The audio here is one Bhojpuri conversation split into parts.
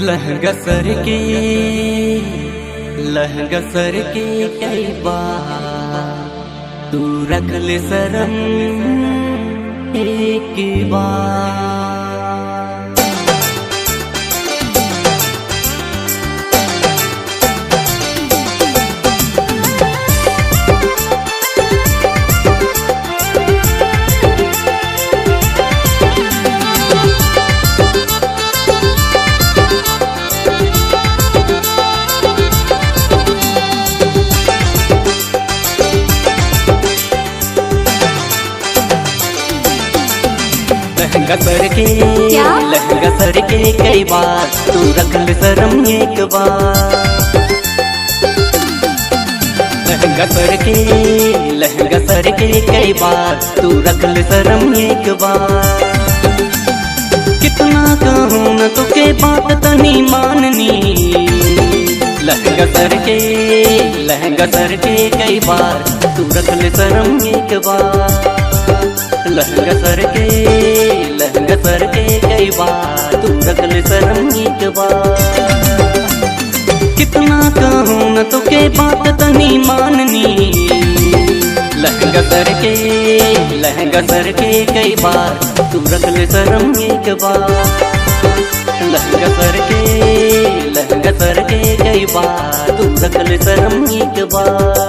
लहंगा सर के कई बार तू रख ले शर्म एक बार। लहंगा सर के कई बार तू रख ले शर्म एक बार। लहंगा सर के कई बार तू रख ले शर्म एक बार। कितना कहूँ न तुके बात तनी माननी। लहंगा सर के कई बार तू रख ले शर्म एक बार। लहंगा सर के कई बार तू रख ले शर्म एक बार। कितना कहूँ न तुके बात तनी माननी। लहंगा सर के कई बार तू रख ले शर्म एक बार। लहंगा सर के कई बार तू रख ले शर्म एक बार।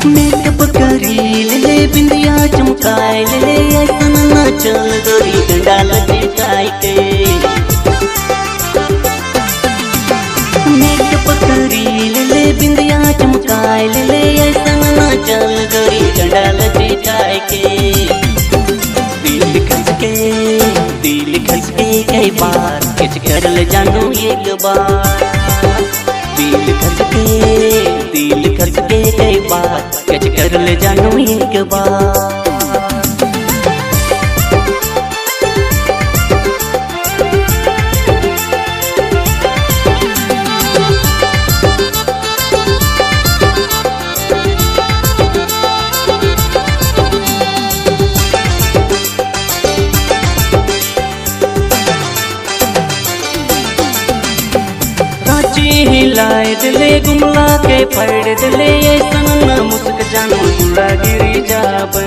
मेकअप करी ले बिंदिया चमकाए ले ऐसा न चल गोरी डंडा लटकाए के। मेकअप करी ले बिंदिया चमकाए ले ऐसा न चल गोरी डंडा लटकाए के। दिल खस के कई बार किच कर ले जानू एक बार। दिल खस के कई बार किच कर ले जानू एक बार। हिलाए दिले गुमला के फड़ दिले ऐसा न मुस्क जानू गुड़ा गिरी जाबे।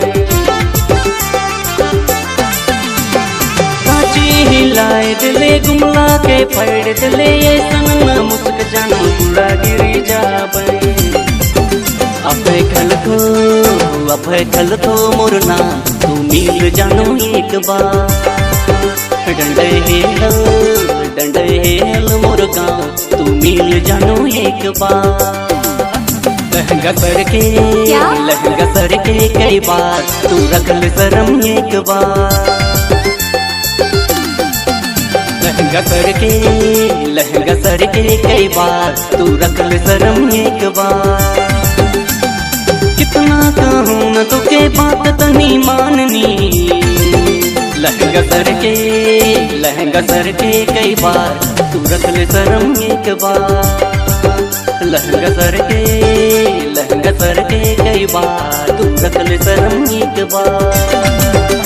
काची हिलाए दिले गुमला के फड़ दिले ऐसा न मुस्क जानू गुड़ा गिरी जाबे। अफे खल को मोरना तू मिल जानू एक बार। डंडे हेल मोर गाँव तू मिल जानू एक बार। लहंगा सर के कई बार तू रख ले शर्म एक बार। लहंगा सर के कई बार तू रख ले शर्म एक बार। कितना कहूँ न तुके बात तनी माननी। लहंगा सर के कई बार तू रख ले शर्म एक बार। लहंगा सर के कई बार तू रख ले शर्म एक बार।